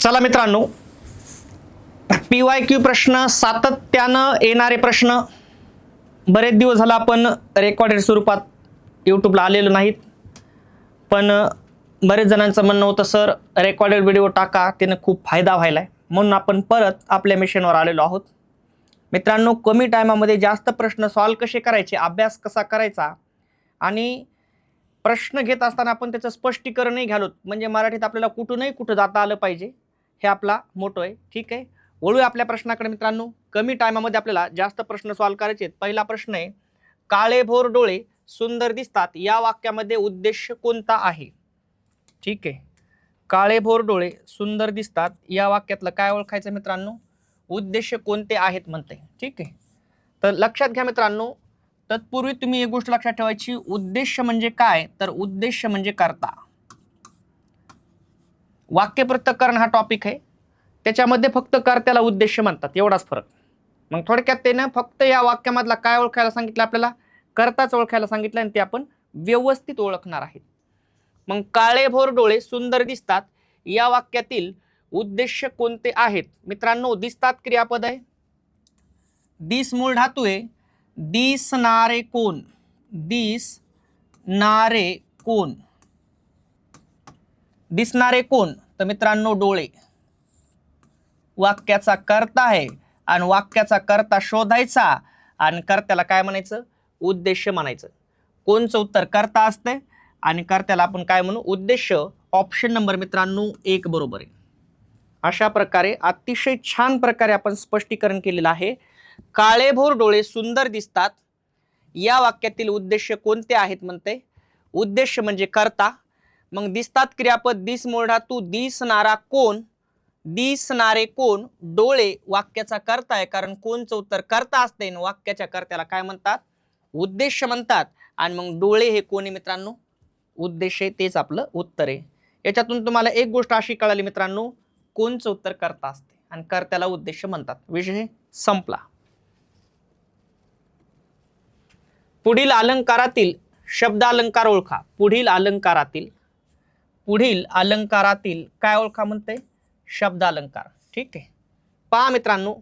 चला मित्रांनो, PYQ प्रश्न, सातत्यानं येणारे प्रश्न. बरेच दिवस झाला आपण रेकॉर्डेड स्वरूपात यूट्यूबला आलेलो नाहीत, पण बरेच जणांचं म्हणणं होतं सर रेकॉर्डेड व्हिडिओ टाका, त्याने खूप फायदा व्हायलाय, म्हणून आपण परत आपल्या मिशनवर आलेलो आहोत. मित्रांनो, कमी टायमामध्ये जास्त प्रश्न सॉल्व्ह कसे करायचे, अभ्यास कसा करायचा आणि प्रश्न घेत असताना आपण त्याचं स्पष्टीकरणही घालू, म्हणजे मराठीत आपल्याला कुठूनही कुठं जाता आलं पाहिजे, हे आपला मोटो आहे. ठीक आहे, वळूया आपल्या प्रश्नाकडे. मित्रांनो, कमी टायमामध्ये आपल्याला जास्त प्रश्न सॉल्व्ह करायचे आहेत. पहिला प्रश्न आहे, काळेभोर डोळे सुंदर दिसतात या वाक्यामध्ये उद्देश कोणता आहे? ठीक आहे, काळेभोर डोळे सुंदर दिसतात या वाक्यातलं काय ओळखायचं मित्रांनो? उद्देश कोणते आहेत म्हणते. ठीक आहे, तर लक्षात घ्या मित्रांनो, तत्पूर्वी तुम्ही एक गोष्ट लक्षात ठेवायची, उद्देश म्हणजे काय, तर उद्देश म्हणजे कर्ता. वाक्यपृथक्करण हा टॉपिक आहे, त्याच्यामध्ये फक्त कर्त्याला उद्देश म्हणतात, एवढाच फरक. मग थोडक्यात त्यानं फक्त या वाक्यामधला काय ओळखायला सांगितलं आपल्याला? कर्ताच ओळखायला सांगितलं, आणि ते आपण व्यवस्थित ओळखणार आहेत. मग काळेभोर डोळे सुंदर दिसतात या वाक्यातील उद्देश कोणते आहेत? मित्रांनो, दिसतात क्रियापद आहे, दिस मूळ धातू आहे, दिसणारे कोण, दिसणारे कोण, दिसणारे कोण, तर मित्रांनो डोळे वाक्याचा कर्ता आहे, आणि वाक्याचा कर्ता शोधायचा, आणि कर्त्याला काय म्हणायचं? उद्देश म्हणायचं. कोणचं उत्तर? कर्ता असते, आणि कर्त्याला आपण काय म्हणू? उद्देश. ऑप्शन नंबर मित्रांनो 1 बरोबर आहे. अशा प्रकारे अतिशय छान प्रकारे आपण स्पष्टीकरण केलेलं आहे. काळेभोर डोळे सुंदर दिसतात या वाक्यातील उद्देश कोणते आहेत म्हणते? उद्देश म्हणजे कर्ता. मग दिसतात क्रियापद, दिस मूळ धातू, दिसणारा कोण, दिसणारे कोण, डोळे वाक्याचा कर्ता आहे, कारण कोणचं उत्तर कर्ता असते, वाक्याच्या कर्त्याला काय म्हणतात? उद्देश म्हणतात. आणि मग डोळे हे कोणी मित्रांनो? उद्देश आहे, तेच आपलं उत्तर आहे. याच्यातून तुम्हाला एक गोष्ट अशी कळाली मित्रांनो, कोणचं उत्तर कर्ता असते आणि कर्त्याला उद्देश म्हणतात. विषय संपला. पुढील अलंकारातील शब्दालंकार ओळखा. पुढील अलंकारातील काय ओळखा म्हणते? शब्दालंकार. ठीक आहे, पहा मित्रांनो,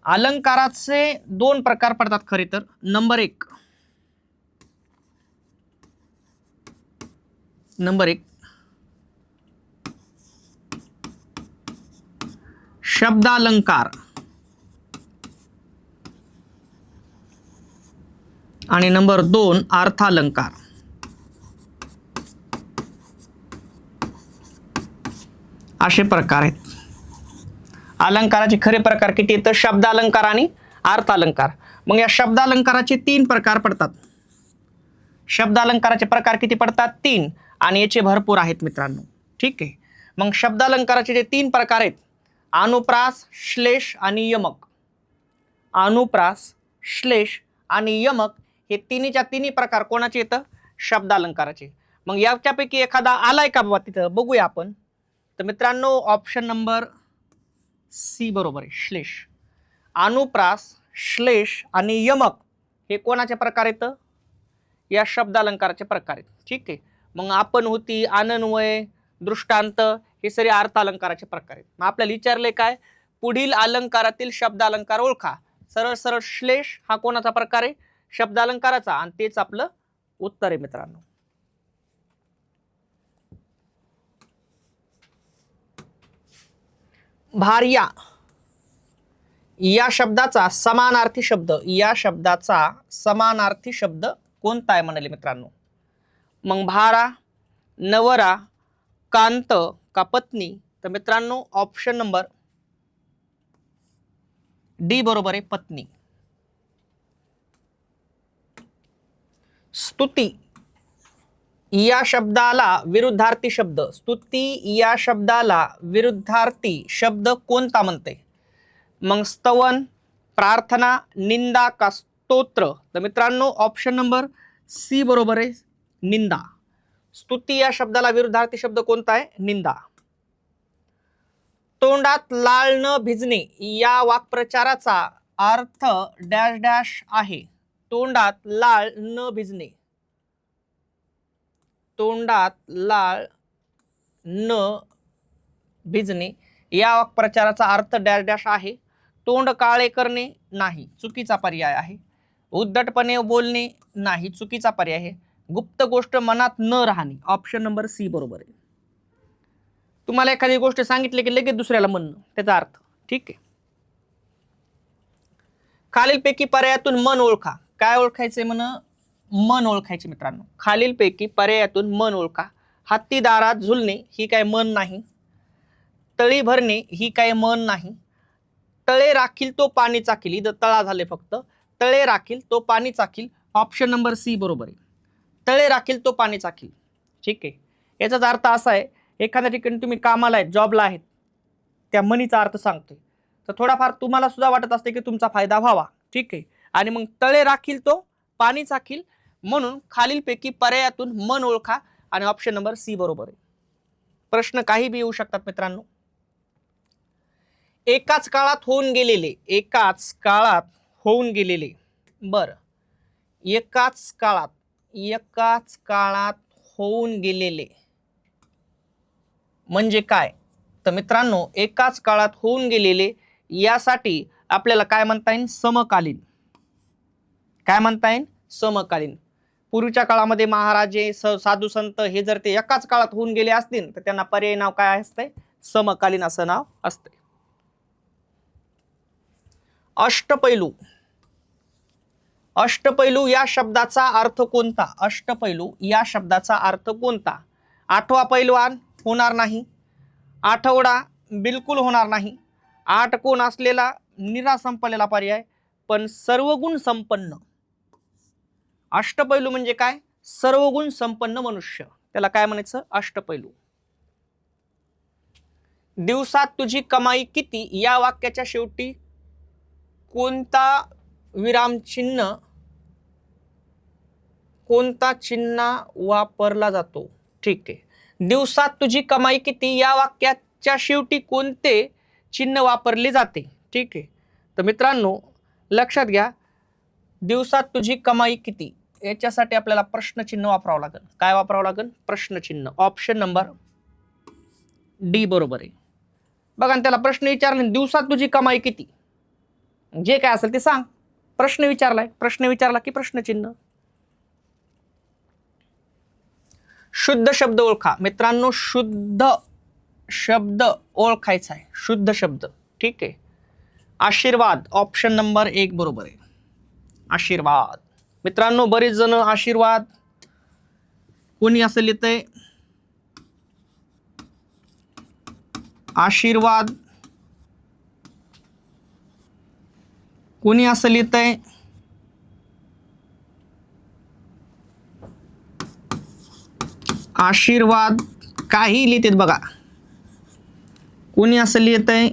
अलंकाराचे 2 प्रकार पडतात खरे तर. नंबर एक शब्दालंकार, आणि नंबर 2 अर्थालंकार. असे प्रकार आहेत. अलंकाराचे खरे प्रकार किती आहेत? शब्दालंकार आणि अर्थालंकार. मग या शब्दालंकाराचे 3 प्रकार पडतात. शब्दालंकाराचे प्रकार किती पडतात? 3, आणि याचे भरपूर आहेत मित्रांनो. ठीक आहे, मग शब्दालंकाराचे जे 3 प्रकार आहेत, अनुप्रास, श्लेष आणि यमक. अनुप्रास, श्लेष आणि यमक हे तिन्हीच्या तिन्ही प्रकार कोणाचे येतं? शब्दालंकाराचे. मग याच्यापैकी एखादा आलाय का बाबा तिथं? बघूया आपण. तर मित्रांनो, ऑप्शन नंबर सी बरोबर आहे, श्लेष. अनुप्रास, श्लेष आणि यमक हे कोणाचे प्रकार येतं? या शब्दालंकाराचे प्रकार आहेत. ठीक आहे, मग आपण होती, अनन्वय, दृष्टांत हे सगळे अर्थालंकाराचे प्रकार आहेत. मग आपल्याला विचारले काय? पुढील अलंकारातील शब्दालंकार ओळखा. सरळ सरळ श्लेष हा कोणाचा प्रकार आहे? शब्दालंकाराचा, आणि तेच आपलं उत्तर आहे मित्रांनो. भार्या या शब्दाचा समानार्थी शब्द कोणता आहे म्हणाले मित्रांनो? मग भारा, नवरा, कांत का पत्नी? तर मित्रांनो, ऑप्शन नंबर डी बरोबर आहे, पत्नी. स्तुती या शब्दाला विरुद्धार्थी शब्द, स्तुती या शब्दाला विरुद्धार्थी शब्द कोणता म्हणते? मग स्तवन, प्रार्थना, निंदा का स्तोत्र? तर मित्रांनो, ऑप्शन नंबर सी बरोबर आहे, निंदा. स्तुती या शब्दाला विरुद्धार्थी शब्द कोणता आहे? निंदा. तोंडात लाळ न भिजणे या वाक्प्रचाराचा अर्थ डॅश डॅश आहे. तोंडात लाळ न भिजणे, तोंडात लाळ न भिजणे या वाक्प्रचाराचा अर्थ डॅश डॅश आहे. तोंड काळे करणे नाही, चुकीचा पर्याय आहे. उद्धटपणे बोलणे नाही, चुकीचा पर्याय आहे. गुप्त गोष्ट मनात न राहणे, ऑप्शन नंबर सी बरोबर आहे. तुम्हाला एखादी गोष्ट सांगितली की लगेच दुसऱ्याला म्हणणं, त्याचा अर्थ. ठीक आहे. खालीलपैकी पर्यायातून मन ओळखा. काय ओळखायचंय म्हण? मन ओळखायचे मित्रांनो. खालीलपैकी पर्यायातून मन ओळखा. हत्ती दारात झुलणे ही काय मन नाही. तळी भरणे ही काय मन नाही. तळे राखील तो पाणी चाखील, इथं तळा झाले फक्त. तळे राखील तो पाणी चाखील, ऑप्शन नंबर सी बरोबर आहे. तळे राखील तो पाणी चाखील. ठीक आहे. याचाच अर्थ असा आहे, एखाद्या ठिकाणी तुम्ही कामाला आहेत, जॉबला आहेत, त्या मनीचा अर्थ सांगतोय. तर थोडाफार तुम्हाला सुद्धा वाटत असते की तुमचा फायदा व्हावा. ठीक आहे. आणि मग तळे राखील तो पाणी चाखील, म्हणून खालीलपैकी पर्यायातून मन ओळखा आणि ऑप्शन नंबर सी बरोबर आहे. प्रश्न काही बी येऊ शकतात मित्रांनो. एकाच काळात होऊन गेलेले, एकाच काळात होऊन गेलेले. बर, एकाच काळात होऊन गेलेले म्हणजे काय? तर मित्रांनो, एकाच काळात होऊन गेलेले यासाठी आपल्याला काय म्हणता येईल? समकालीन. काय म्हणता येईल? समकालीन. पूर्वीच्या काळामध्ये महाराजे, साधू संत हे जर ते एकाच काळात होऊन गेले असतील तर त्यांना पर्यायी नाव काय असतंय? समकालीन असं नाव असतंय. अष्टपैलू. अष्टपैलू या शब्दाचा अर्थ कोणता? अष्टपैलू या शब्दाचा अर्थ कोणता? आठवा पैलवान होणार नाही. आठवडा बिलकुल होणार नाही. आठ कोण असलेला निरा संपलेला पर्याय, पण सर्वगुण संपन्न. अष्टपैलू म्हणजे काय? सर्वगुण संपन्न मनुष्य, त्याला काय म्हणायचं? अष्टपैलू. दिवसात तुझी कमाई किती या वाक्याच्या शेवटी कोणता विरामचिन्ह, कोणता चिन्ह वापरला जातो? ठीक आहे. दिवसात तुझी कमाई किती या वाक्याच्या शेवटी कोणते चिन्ह वापरले जाते? ठीक आहे. तर मित्रांनो लक्षात घ्या, दिवसात तुझी कमाई किती याच्यासाठी आपल्याला प्रश्नचिन्ह वापरावं लागेल. काय वापरावं लागेल? प्रश्नचिन्ह. ऑप्शन नंबर डी बरोबर आहे. बघा, त्याला प्रश्न विचारले, दिवसात तुझी कमाई किती, जे काय असेल ते सांग. प्रश्न विचारलाय, प्रश्न विचारला की प्रश्नचिन्ह. शुद्ध शब्द ओळखा. मित्रांनो, शुद्ध शब्द ओळखायचा आहे. शुद्ध शब्द. ठीक आहे. आशीर्वाद, ऑप्शन नंबर 1 बरोबर आहे. आशीर्वाद. मित्रांनो बरेच जण आशीर्वाद, कोणी असं लिहितंय आशीर्वाद, कोणी असं लिहितंय आशीर्वाद, काही लिहितात बघा. कोणी असं लिहितंय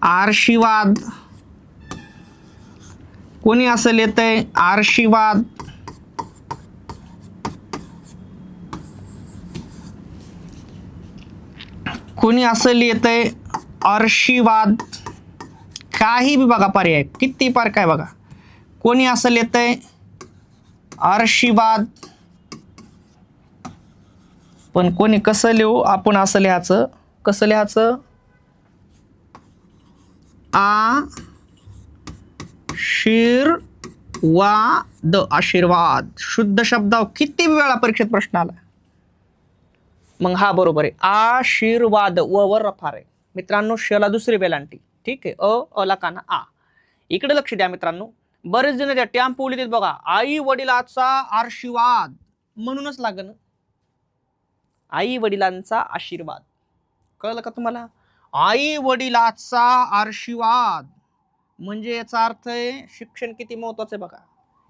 आशीर्वाद, कोणी असं लिहितंय आशीर्वाद. कोणी असं लिहितंय आशीर्वाद. काही बी बघा पर्याय, किती पार काय बघा. कोणी असं लिहितंय आशीर्वाद, पण कोणी कसं लिहू? आपण असं लिहायचं. कसं लिहायचं? आशीर्वाद. आशीर्वाद शुद्ध शब्दावर किती वेळा परीक्षेत प्रश्न आला. मग हा बरोबर आहे. आशीर्वाद. वर रफार आहे मित्रांनो. शला दुसरी वेलांटी. ठीक आहे. अला काना आ. इकडे लक्ष द्या मित्रांनो. बरेच जण त्या टॅम्पो लिहितात बघा, आई वडिलाचा आशीर्वाद, म्हणूनच लागन आई वडिलांचा आशीर्वाद. कळलं का तुम्हाला? आई वडिलाचा आशीर्वाद म्हणजे याचा अर्थ आहे शिक्षण किती महत्वाचं आहे बघा.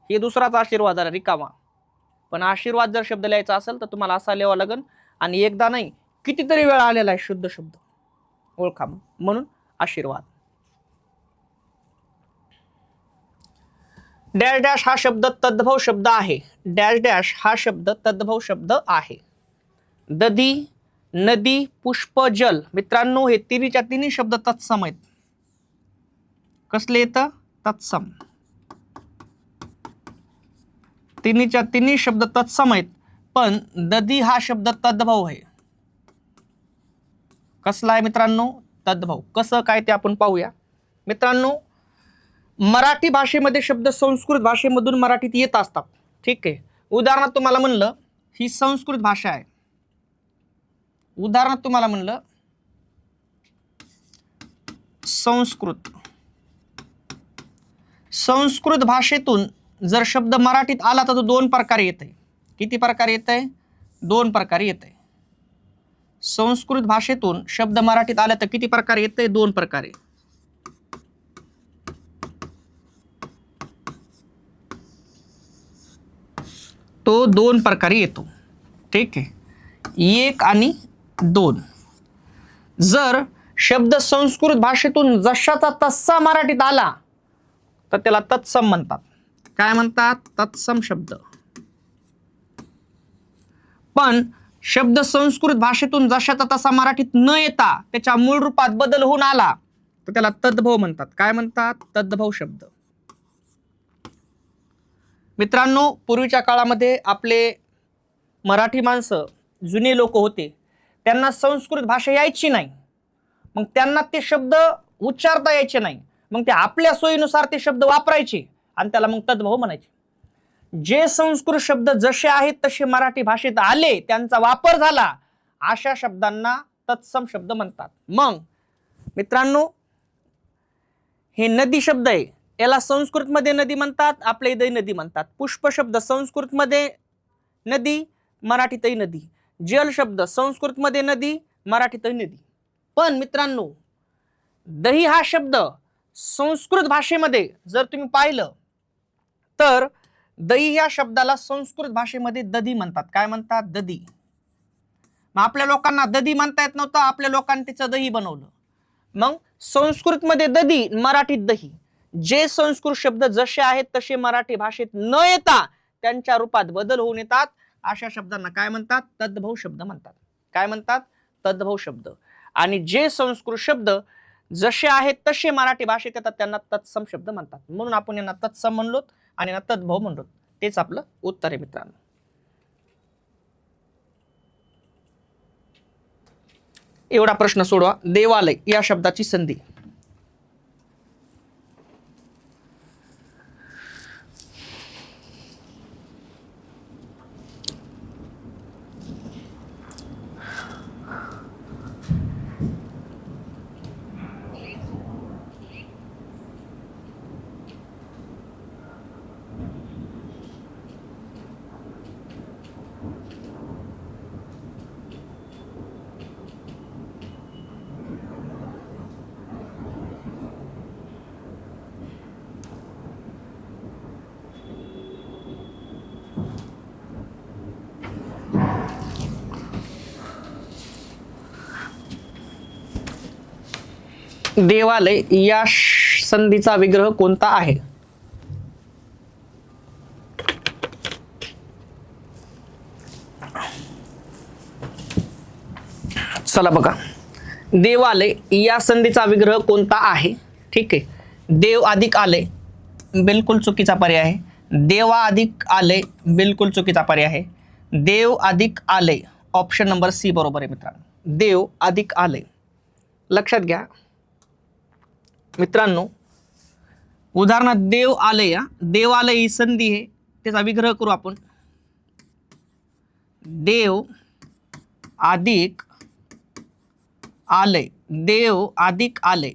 हे दुसराच आशीर्वाद आला रिकामा. पण आशीर्वाद जर शब्द लिहायचा असेल तर तुम्हाला असा लिहावा लागेल, आणि एकदा नाही कितीतरी वेळा आलेला आहे शुद्ध शब्द. ओळखा म्हणून आशीर्वाद. डॅश डॅश हा शब्द तद्भव शब्द आहे. डॅश डॅश हा शब्द तद्भव शब्द आहे. दधी, नदी, पुष्प, जल. मित्रांनो हे तिन्हीच्या तिन्ही शब्द तत्सम आहेत. कसले येतं? तत्सम. तिन्हीच्या तिन्ही शब्द तत्सम आहेत, पण दधी हा शब्द तद्भव आहे. कसला आहे मित्रांनो? तद्भव. कसं काय ते आपण पाहूया. मित्रांनो, मराठी भाषेमध्ये शब्द संस्कृत भाषेमधून मराठीत येत असतात. ठीक आहे. उदाहरणार्थ तुम्हाला म्हणलं ही संस्कृत भाषा आहे. उदाहरणार्थ तुम्हाला म्हणलं संस्कृत भाषेतून जर शब्द मराठीत आला तर तो दोन प्रकारे येत आहे. किती प्रकारे येत आहे? दोन प्रकारे येत आहे. संस्कृत भाषेतून शब्द मराठीत आला तर किती प्रकारे येत आहे? दोन प्रकारे. तो दोन प्रकारे येतो. ठीक आहे. एक आणि दोन. जर शब्द संस्कृत भाषेतून जशाचा तसा मराठीत आला तर त्याला तत्सम म्हणतात. काय म्हणतात? तत्सम शब्द. पण शब्द संस्कृत भाषेतून जशाचा तसा मराठीत न येता त्याच्या मूळ रूपात बदल होऊन आला तर त्याला तद्भव म्हणतात. काय म्हणतात? तद्भव शब्द. मित्रांनो, पूर्वीच्या काळामध्ये आपले मराठी माणसं जुने लोक होते, त्यांना संस्कृत भाषा यायची नाही. मग त्यांना ते शब्द उच्चारता यायचे नाही. मग ते आपल्या सोयीनुसार ते शब्द वापरायचे आणि त्याला मग तद्भव म्हणायचे. जे संस्कृत शब्द जसे आहेत तसे मराठी भाषेत आले, त्यांचा वापर झाला, अशा शब्दांना तत्सम शब्द म्हणतात. मग मित्रांनो, हे नदी शब्द आहे, याला संस्कृतमध्ये नदी म्हणतात, आपल्या इथे नदी म्हणतात. पुष्प शब्द संस्कृतमध्ये नदी, मराठीतही नदी. जल शब्द संस्कृतमध्ये नदी, मराठीतही नदी. पण मित्रांनो, दही हा शब्द संस्कृत भाषेमध्ये जर तुम्ही पाहिलं तर दही या शब्दाला संस्कृत भाषेमध्ये दधी म्हणतात. काय म्हणतात? दधी. मग आपल्या लोकांना दधी म्हणता येत नव्हतं, आपल्या लोकांनी त्याचं दही बनवलं. मग संस्कृतमध्ये दधी, मराठीत दही. जे संस्कृत शब्द जसे आहेत तसे मराठी भाषेत न येता त्यांच्या रूपात बदल होऊन येतात, अशा शब्दांना काय म्हणतात? तद्भव शब्द म्हणतात. काय म्हणतात? तद्भव शब्द. आणि जे संस्कृत शब्द जसे आहेत तसे मराठी भाषेत येतात त्यांना तत्सम शब्द म्हणतात. म्हणून आपण यांना तत्सम म्हणलो आणि यांना तद्भव म्हणलो. तेच आपलं उत्तर आहे मित्रांनो. एवढा प्रश्न सोडवा. देवालय या शब्दाची संधी. देवालय या संधीचा विग्रह कोणता आहे? चला बघा, देवालय या संधीचा विग्रह कोणता आहे? ठीक आहे. देव अधिक आलय बिलकुल चुकीचा पर्याय आहे. देवा अधिक आलय बिलकुल चुकीचा पर्याय आहे. देव अधिक आलय ऑप्शन नंबर सी बरोबर आहे मित्रांनो. देव अधिक आलय. लक्षात घ्या मित्रांनो, उदाहरणार्थ देव आलय. देवालय ही संधी आहे, त्याचा विग्रह करू आपण. देव अधिक आलय. देव अधिक आलय.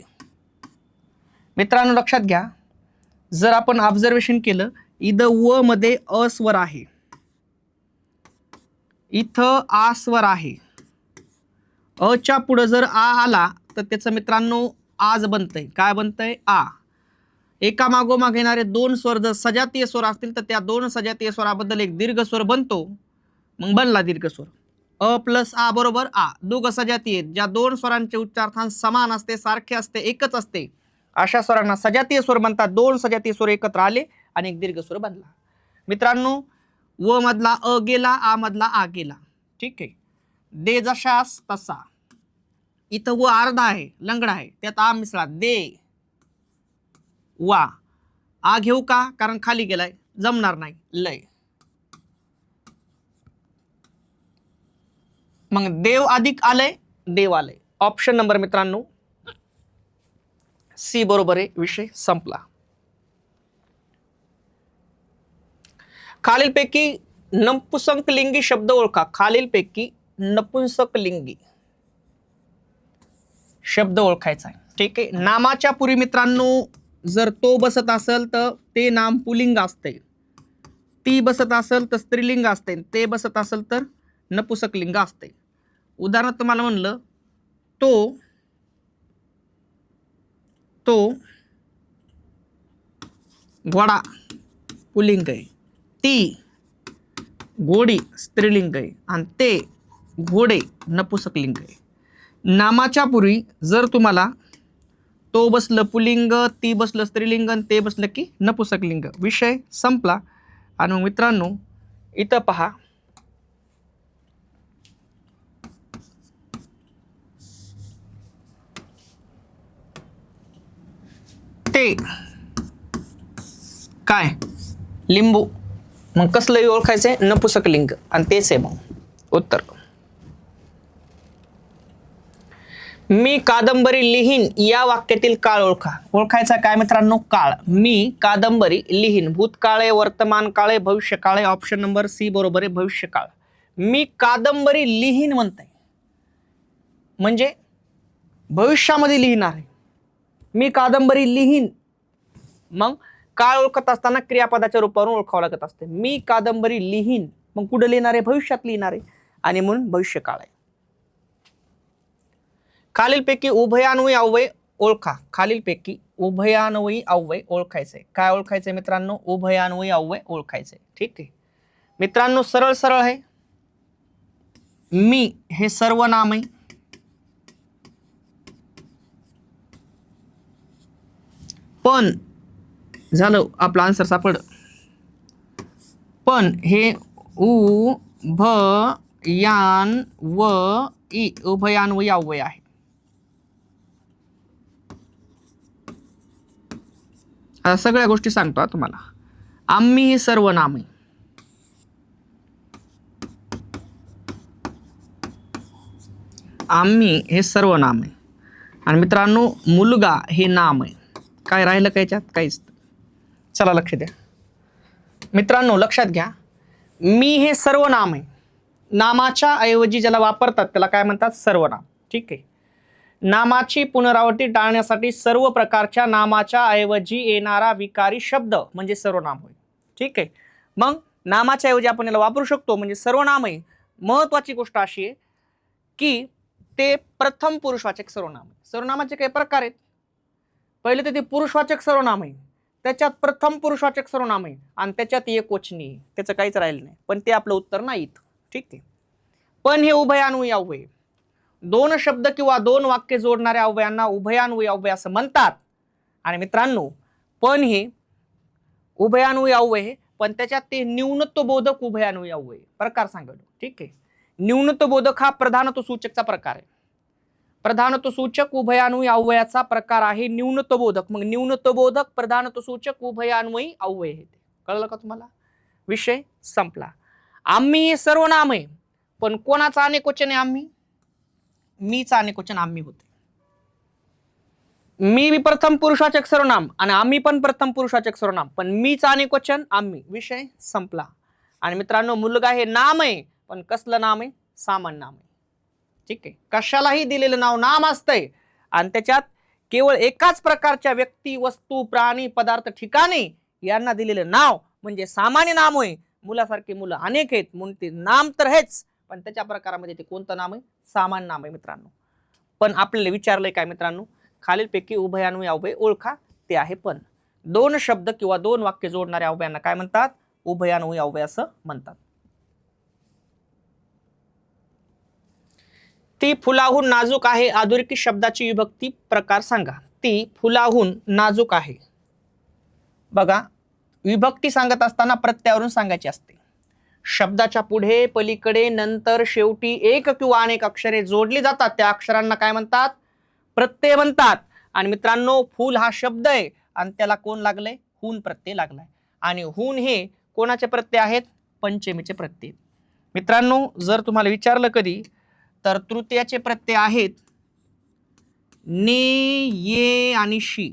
मित्रांनो लक्षात घ्या, जर आपण ऑब्झर्वेशन केलं, इथं व मध्ये अ स्वर आहे, इथं आ स्वर आहे. अ च्या पुढे जर आ आला तर त्याचं मित्रांनो आज बनतंय. काय बनतंय? आ. एका मागोमाग येणारे दोन स्वर जर सजातीय स्वर असतील तर त्या दोन सजातीय स्वराबद्दल एक दीर्घ स्वर बनतो, मग बनला दीर्घ स्वर. अ प्लस आ बरोबर आ. दोघं सजातीय आहेत. ज्या दोन स्वरांचे उच्चार्थांत समान असते, सारखे असते, एकच असते, अशा स्वरांना सजातीय स्वर म्हणतात. दोन सजातीय स्वर एकत्र आले आणि एक दीर्घ स्वर बनला. मित्रांनो, व मधला अ गेला, आ मधला आ गेला. ठीक आहे. दे जशास तसा. इथं व अर्धा आहे, लंगडा आहे, त्यात आ मिसळा. दे वा. आ घेऊ का? कारण खाली गेलाय, जमणार नाही. लय. मग देव अधिक आलंय, देव आलंय. ऑप्शन नंबर मित्रांनो सी बरोबर आहे. विषय संपला. खालीलपैकी नपुंसकलिंगी शब्द ओळखा. खालीलपैकी नपुंसकलिंगी शब्द ओळखायचा आहे. ठीक आहे. नामाच्या पूर्वी मित्रांनो जर तो बसत असेल तर ते नाम पुल्लिंग असते, ती बसत असेल तर स्त्रीलिंग असते, ते बसत असेल तर नपुंसकलिंग असते. उदाहरणार्थ तुम्हाला म्हणलं तो घोडा पुल्लिंग आहे, ती घोडी स्त्रीलिंग आहे आणि ते घोडे नपुंसकलिंग आहे. नामाच्या पूर्वी जर तुम्हाला तो बसलं पुल्लिंग, ती बसलं स्त्रीलिंग, ते बसलं की नपुंसकलिंग. विषय संपला. आणि मित्रांनो इथं पहा, ते काय लिंबू. मग कसलंही ओळखायचंय नपुंसकलिंग आणि तेच आहे मग उत्तर. मी कादंबरी लिहीन या वाक्यातील काळ ओळखा. ओळखायचा काय मित्रांनो काळ. मी कादंबरी लिहीन. भूतकाळ आहे, वर्तमान काळ आहे, भविष्यकाळ आहे. ऑप्शन नंबर सी बरोबर आहे. भविष्यकाळ. मी कादंबरी लिहीन म्हणताय म्हणजे भविष्यामध्ये लिहिणार आहे. मी कादंबरी लिहीन. मग काळ ओळखत असताना क्रियापदाच्या रूपावरून ओळखावं लागत असते. मी कादंबरी लिहीन मग कुठे लिहिणार आहे, भविष्यात लिहिणार आहे आणि म्हणून भविष्यकाळ आहे. खालीलपैकी उभयान्वयी अव्यय ओळखा. खालीलपैकी उभयान्वयी अव्यय ओळखायचंय. काय ओळखायचंय मित्रांनो, उभयान्वयी अव्यय ओळखायचंय. ठीक आहे मित्रांनो, सरळ सरळ आहे. मी हे सर्वनाम आहे, पण झालं आपला आन्सर सापड. पण हे उभयान्वयी अव्यय आहे. आता सगळ्या गोष्टी सांगतो तुम्हाला. आम्ही हे सर्वनाम आहे, आम्ही हे सर्वनाम आहे. आणि मित्रांनो मुलगा हे नाम आहे. काय राहिलं का याच्यात, काहीच. चला लक्ष द्या मित्रांनो, लक्षात घ्या. मी हे सर्वनाम आहे. नामाच्या ऐवजी ज्याला वापरतात त्याला काय म्हणतात, सर्वनाम. ठीक आहे. नामाची पुनरावृत्ती टाळण्यासाठी सर्व प्रकारच्या नामाच्या ऐवजी येणारा विकारी शब्द म्हणजे सर्वनाम होय. ठीक आहे. मग नामाच्या ऐवजी आपण याला वापरू शकतो म्हणजे सर्वनाम आहे. महत्वाची गोष्ट अशी आहे की ते प्रथम पुरुषवाचक सर्वनाम आहे. सर्वनामाचे काही प्रकार आहेत. पहिले तर ते पुरुषवाचक सर्वनाम आहे, त्याच्यात प्रथम पुरुषवाचक सर्वनाम आहे आणि त्याच्यात एकवचनी आहे. त्याचं काहीच राहिलं नाही. पण ते आपलं उत्तर नाही. ठीक आहे. पण हे उभयान्वयी अव्यय. दोन शब्द किंवा दोन वाक्य जोडणाऱ्या अव्ययांना उभयान्वयी अव्यय असं म्हणतात. आणि मित्रांनो पण हे उभयान्वयी अव्यय, पण त्याच्यात ते न्यूनत्व बोधक उभयान्वयी अव्यय. प्रकार सांगतो. ठीक आहे. न्यूनत्व बोधक हा प्रधानत्व सूचकचा प्रकार आहे. प्रधानत्व सूचक उभयान्वयी अव्ययाचा प्रकार आहे न्यूनत्व बोधक. मग न्यूनत्व बोधक प्रधानत्व सूचक उभयान्वयी अव्यय हे. कळलं का तुम्हाला. विषय संपला. आम्ही हे सर्वनाम आहे, पण कोणाचा अनेकवचन आहे आम्ही, मीचा अनेकवचन आम्ही होते. मी भी प्रथम पुरुषवाचक सर्वनाम आणि आम्ही पण प्रथम पुरुषवाचक सर्वनाम, पण मीचा अनेकवचन आम्ही. विषय संपला. आणि मित्रांनो मुलगा हे नाम आहे, पण कसलं नाम आहे, सामान्य नाम आहे. ठीक आहे. कशालाही दिलेलं नाव नाम असतंय आणि त्याच्यात केवळ एकाच प्रकारच्या व्यक्ती, वस्तू, प्राणी, पदार्थ, ठिकाणी यांना दिलेलं नाव म्हणजे सामान्य नाम होय. मुलासारखे मुलं अनेक आहेत म्हणून ते नाम तर हेच, पण त्याच्या प्रकारामध्ये ते कोणतं नाम आहे, सामान्य नाम आहे मित्रांनो. पण आपल्याला विचारलंय काय मित्रांनो, खालीलपैकी उभयान्वयी अव्यय ओळखा. ते आहे पण. दोन शब्द किंवा दोन वाक्य जोडणाऱ्या अव्ययांना काय म्हणतात, उभयान्वयी अव्यय असं म्हणतात. ती फुलाहून नाजूक आहे. अधोरेखित शब्दाची विभक्ती प्रकार सांगा. ती फुलाहून नाजूक आहे. बघा विभक्ती सांगत असताना प्रत्ययावरून सांगायची असते. शब्दाच्या पुढे, पलीकडे, नंतर, शेवटी एक किंवा अनेक अक्षरे जोडली जातात त्या अक्षरांना काय म्हणतात, प्रत्यय म्हणतात. आणि मित्रांनो फूल हा शब्द आहे आणि त्याला कोण लागलंय, हून प्रत्यय लागलाय. आणि हून हे कोणाचे प्रत्यय आहेत, पंचमीचे प्रत्यय. मित्रांनो जर तुम्हाला विचारलं कधी तर तृतीयाचे प्रत्यय आहेत ने, ये आणि शी.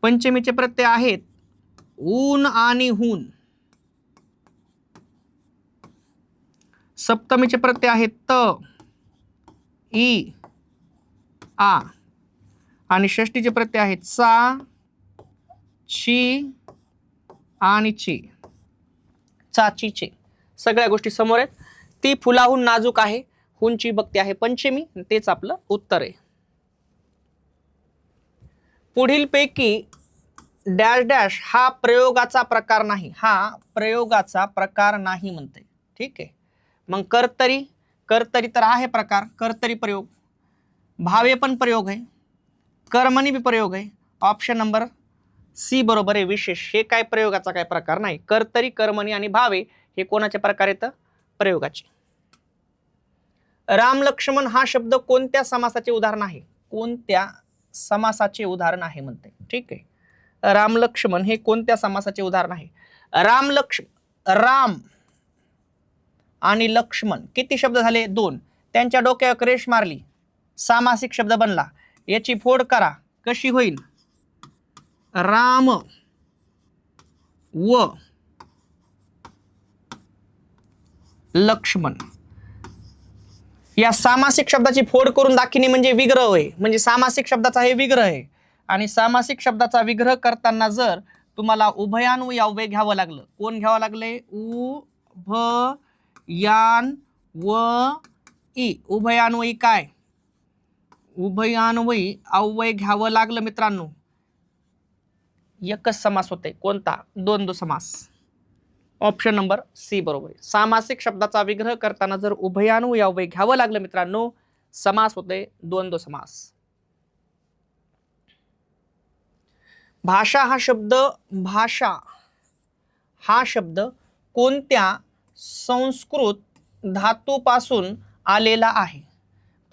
पंचमीचे प्रत्यय आहेत ऊन आणि हून. सप्तमीचे प्रत्यय आहेत त, ई, आ आणि षष्टीचे प्रत्यय आहेत सा, ची आणि ची. चाचीचे. सगळ्या गोष्टी समोर आहेत. ती फुलाहून नाजूक आहे. हुंची भक्ती आहे पंचमी. तेच आपलं उत्तर आहे. पुढील पैकी डॅश डॅश हा प्रयोगाचा प्रकार नाही. हा प्रयोगाचा प्रकार नाही म्हणते. ठीक आहे. मग कर्तरी. कर्तरी तर आहे प्रकार. कर्तरी प्रयोग. भावे पण प्रयोग आहे. कर्मणी भी प्रयोग आहे. ऑप्शन नंबर सी बरोबर आहे. विशेष हे काय प्रयोगाचा काय प्रकार नाही. कर्तरी, कर्मणी आणि भावे हे कोणाचे प्रकार येतं? प्रयोगाचे. राम लक्ष्मण हा शब्द कोणत्या समासाचे उदाहरण आहे? कोणत्या समासाचे उदाहरण आहे म्हणते. ठीक आहे. राम लक्ष्मण हे कोणत्या समासाचे उदाहरण आहे? राम आणि लक्ष्मण किती शब्द झाले? 2. त्यांच्या डोक्यावर रेष मारली, सामासिक शब्द बनला. याची फोड करा, कशी होईल? राम व लक्ष्मण. या सामासिक शब्दाची फोड करून दाखिने म्हणजे विग्रह होय. म्हणजे सामासिक शब्दाचा हे विग्रह आहे. आणि सामासिक शब्दाचा विग्रह करताना जर तुम्हाला उभयान्वयी अव्यय घ्यावं लागलं, कोण घ्यावं लागले? उभयान्वयी. उभयान्वयी काय? उभयान्वयी अव्यय घ्यावं लागलं मित्रांनो, एकच समास होते. कोणता? द्वंद्व समास. ऑप्शन नंबर सी बरोबर आहे. सामासिक शब्दाचा विग्रह करताना जर उभयान्वयी अव्यय घ्यावं लागलं मित्रांनो, समास होते द्वंद्व समास. भाषा हा शब्द कोणत्या संस्कृत धातूपासून आलेला आहे?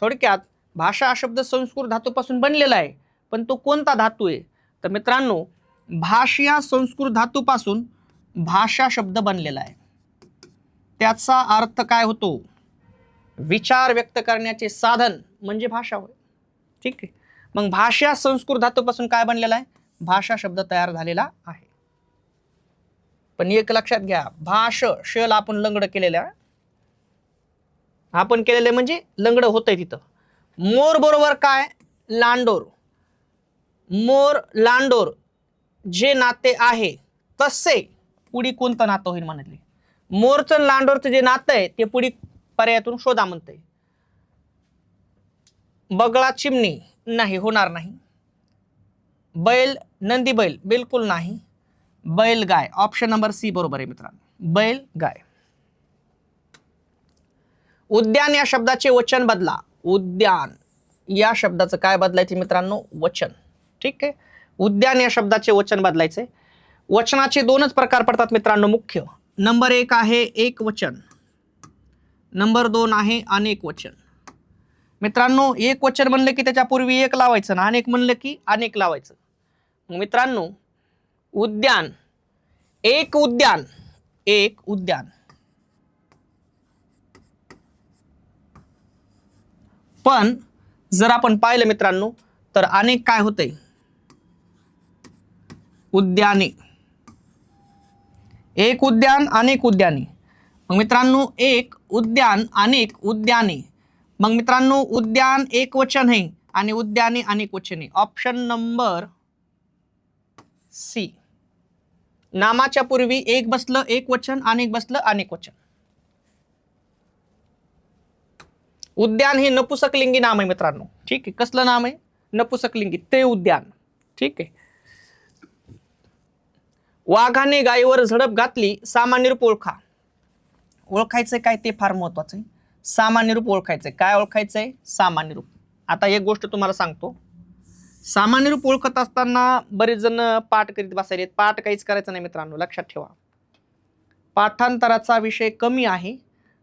थोडक्यात भाषा हा शब्द संस्कृत धातूपासून बनलेला आहे, पण तो कोणता धातू आहे? तर मित्रांनो, भाष या संस्कृत धातूपासून भाषा शब्द बनलेला आहे. त्याचा अर्थ काय होतो? विचार व्यक्त करण्याचे साधन म्हणजे भाषा होय. ठीक आहे. मग भाषा संस्कृत धातूपासून काय बनलेला आहे? भाषा शब्द तयार झालेला आहे. पण एक लक्षात घ्या, भाष शला आपण लंगड केलेलं आहे. आपण केलेले म्हणजे लंगड होतंय तिथं. मोर बरोबर काय? लांडोर. मोर लांडोर जे नाते आहे तसे पुढी कोणतं नातं होईल म्हणाले? मोरचं लांडोरचं जे नातं आहे ते पुढी पर्यायातून शोधा म्हणते. बगळा चिमणी नाही, होणार नाही. बैल नंदी बैल बिलकुल नाही. बैल गाय. ऑप्शन नंबर सी बरोबर आहे मित्रांनो. बैल गाय. उद्यान या शब्दाचे वचन बदला. उद्यान या शब्दाचं काय बदलायचे मित्रांनो? वचन. ठीक आहे. उद्यान या शब्दाचे वचन बदलायचे. वचनाचे 2च प्रकार पडतात मित्रांनो मुख्य. नंबर 1 आहे एक वचन, नंबर 2 आहे अनेक वचन. मित्रांनो, एक वचन म्हणलं की त्याच्या पूर्वी एक लावायचं ना, अनेक म्हणलं की अनेक लावायचं. मित्रांनो, उद्यान, एक उद्यान, एक उद्यान. पण जर आपण पाहिलं मित्रांनो तर अनेक काय होतंय? उद्याने. एक उद्यान अनेक उद्याने. मग मित्रांनो, एक उद्यान अनेक उद्याने. मग मित्रांनो, उद्यान एक वचन आहे आणि उद्याने अनेक वचन आहे. Option number C. नामाच्या पूर्वी एक बसलं एक वचन, अनेक बसलं अनेक वचन. उद्यान हे नपुसकलिंगी नाम आहे मित्रांनो. ठीक आहे. कसलं नाम आहे? नपुसकलिंगी. ते उद्यान. ठीक आहे. वाघाने गायीवर झडप घातली. सामान्य रूप ओळखा. ओळखायचंय काय ते फार महत्वाचं आहे. सामान्य रूप ओळखायचंय. काय ओळखायचंय? सामान्य रूप. आता एक गोष्ट तुम्हाला सांगतो. सामान्य रूप ओळखत असताना बरेच जण पाठ करीत बसायले. पाठ काहीच करायचं नाही मित्रांनो, लक्षात ठेवा. पाठांतराचा विषय कमी आहे.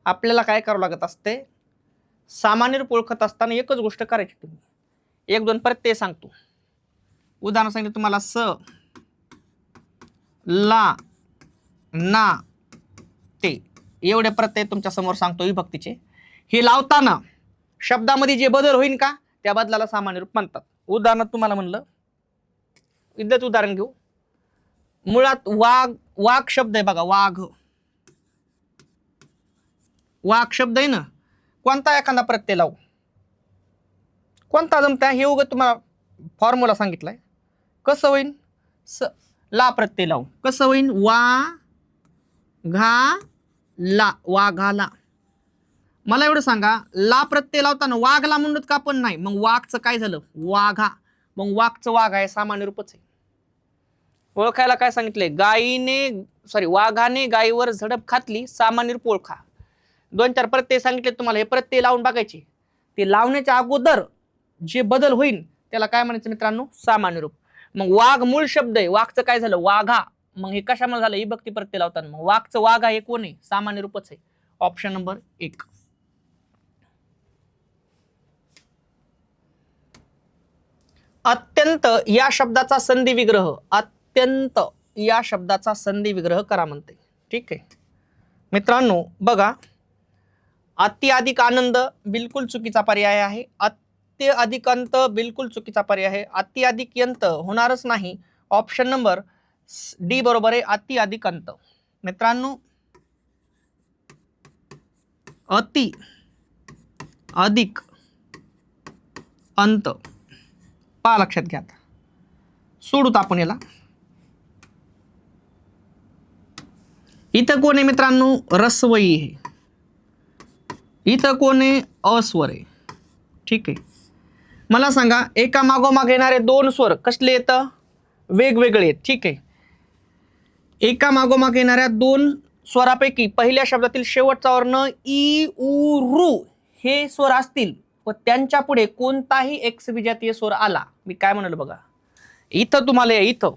आपल्याला काय करावं लागत असते? सामान्य रूप ओळखत असताना एकच गोष्ट करायची. तुम्ही 1-2 प्रत्यय सांगतो. उदाहरण सांगितलं तुम्हाला. स, ला, ना, ते. एवढे प्रत्यय तुमच्या समोर सांगतो विभक्तीचे. हे लावताना शब्दामध्ये जे बदल होईल का त्या बदलाला सामान्य रूप म्हणतात. उदाहरणार्थ तुम्हाला म्हणलं, इथंच उदाहरण घेऊ. मुळात वाघ, वाघ शब्द आहे बघा, वाघ, वाघ शब्द आहे ना, कोणता एखादा प्रत्यय लावू, कोणता जमता हे उगत तुम्हाला फॉर्म्युला सांगितलाय. कसं होईल, ला प्रत्यय लावू, कसं होईल, वा घा ला, वाघाला. मला एवढं सांगा, ला प्रत्यय लावताना वाघला म्हणत का पण नाही, मग वाघचं काय झालं, वाघा, मग वाघचं वाघ आहे, सामान्य रूपच आहे. ओळखायला काय सांगितलंय, वाघाने गायीवर झडप घातली, सामान्य रूप ओळखा. 2-4 प्रत्यय सांगितले तुम्हाला, हे प्रत्यय लावून बघायचे. ते लावण्याच्या अगोदर जे बदल होईल त्याला काय म्हणायचं मित्रांनो, सामान्य रूप. मग वाघ मूळ शब्द आहे, वाघचं काय झालं, वाघा, मग हे कशामुळे झालं, विभक्ती प्रत्यय लावताना. मग वाघचं वाघा हे कोण आहे, सामान्य रूपच आहे. Option number 1. अत्यंत या शब्दाचा संधी विग्रह, अत्यंत या शब्दाचा संधी विग्रह करा म्हणते. ठीक आहे मित्रांनो, बघा, अति अधिक आनंद बिलकुल चुकीचा पर्याय आहे. अति अधिक अंत बिलकुल चुकीचा पर्याय आहे. अति अधिक यंत होणारच नाही. ऑप्शन नंबर डी बरोबर आहे, अति अधिक अंत. मित्रांनो, अति अधिक अंत पहा, लक्षात घ्या. सोडूत आपण याला. इथं कोण आहे मित्रांनो, रस्वई आहे. इथं कोण आहे, अस्वर आहे. ठीक आहे, मला सांगा, एका मागोमाग येणारे 2 स्वर कसले येतं, वेगवेगळे आहेत. ठीक आहे, एका मागोमाग येणाऱ्या 2 स्वरापैकी पहिल्या शब्दातील शेवटचा वर्ण ई उ रु हे स्वर असतील व त्यांच्या पुढे कोणताही एक्स विजातीय स्वर आला, मी काय म्हणालो बघा, इथं तुम्हाला इथं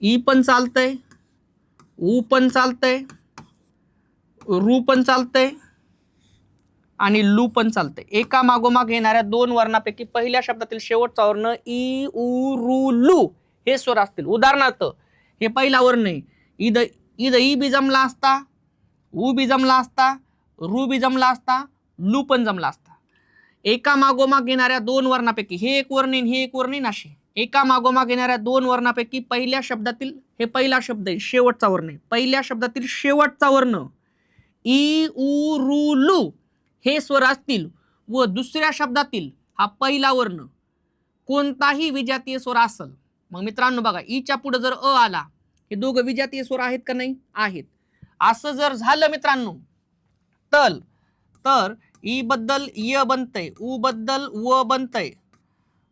ई पण चालतंय, उ पण चालतंय, रु पण चालतंय आणि लू पण चालतंय. एका मागोमाग येणाऱ्या 2 वर्णापैकी पहिल्या शब्दातील शेवटचा वर्ण ई उ रु लू हे स्वर असतील. उदाहरणार्थ, हे पहिला वर्ण आहे, इथं ई बी जमला असता, उ बी जमला असता, रु बी जमला असता, लू पण जमला असता. एका मागोमाग येणाऱ्या 2 वर्णापैकी हे एक वर्ण हे एक वर्ण असे, एका मागोमाग येणाऱ्या 2 वर्णापैकी पहिल्या शब्दातील, हे पहिला शब्द आहे, शेवटचा वर्ण आहे, पहिल्या शब्दातील शेवटचा वर्ण ई उ रु लू हे स्वर असतील व दुसऱ्या शब्दातील हा पहिला वर्ण कोणताही विजातीय स्वर असेल. मग मित्रांनो बघा, ईच्या पुढे जर अ आला, हे दोघं विजातीय स्वर आहेत का नाही, आहेत. असं जर झालं मित्रांनो, तर ई बद्दल य बनतंय, उ बद्दल व बनतंय,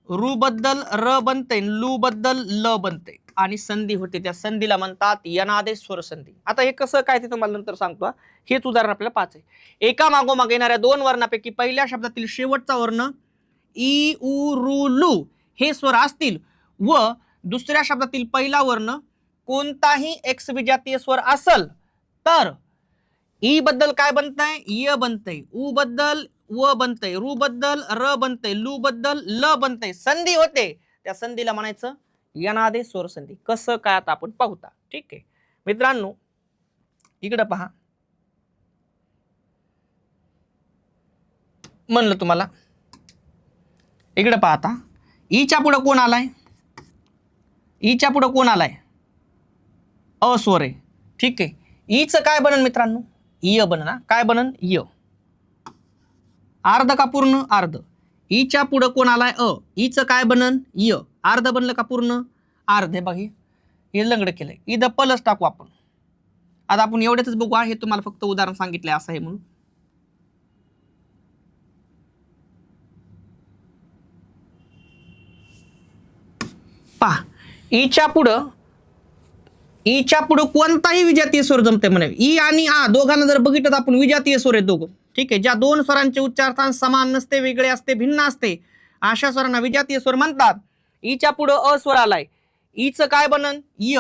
रु बद्दल र बनतंय, लू बद्दल ल बनतंय आणि संधी होते. त्या संधीला म्हणतात यनादेश स्वर संधी. आता हे कसं काय ते तुम्हाला नंतर सांगतो. हेच उदाहरण आपल्याला 5 आहे. एका मागोमाग येणाऱ्या 2 वर्णापैकी पहिल्या शब्दातील शेवटचा वर्ण ई उ रु लू हे स्वर असतील व दुसऱ्या शब्दातील पहिला वर्ण कोणताही एक्स विजातीय स्वर असल, तर ई बद्दल काय बनतंय, य बनतंय, उ बद्दल व बनतंय, रु बद्दल र बनतंय, लू बद्दल ल बनतंय, संधी होते. त्या संधीला म्हणायचं यनादेश स्वर संधी. कसं काय आता आपण पाहूता. ठीक आहे मित्रांनो, इकडे पहा, म्हणलं तुम्हाला, इकडे पहा. आता ईच्या पुढे कोण आलाय, ईच्या पुढे कोण आलाय, अस्वर आहे. ठीक आहे, ईचं काय बनन मित्रांनो, य बनना. काय बनन, य. अर्ध का पूर्ण, अर्ध. ईच्या पुढे कोण आलाय, अ, ईचं काय बनन, य. अर्ध बनलं का पूर्ण, अर्ध. हे बघा, हे लंगड केलंय, इथं प्लस टाकू आपण. आता आपण एवढेच बघू, हे तुम्हाला फक्त उदाहरण सांगितलंय असं आहे म्हणून. पहा, ईच्या पुढं कोणताही विजातीय स्वर जमते म्हणे. ई आणि आ दोघांना जर बघितलं आपण, विजातीय स्वर आहेत दोघं. ठीक आहे, ज्या 2 स्वरांचे उच्चार्थांश समान नसते, वेगळे असते, भिन्न असते, अशा स्वरांना विजातीय स्वर म्हणतात. ईच्या पुढं अ स्वर आलाय, ईचं काय बनन, य.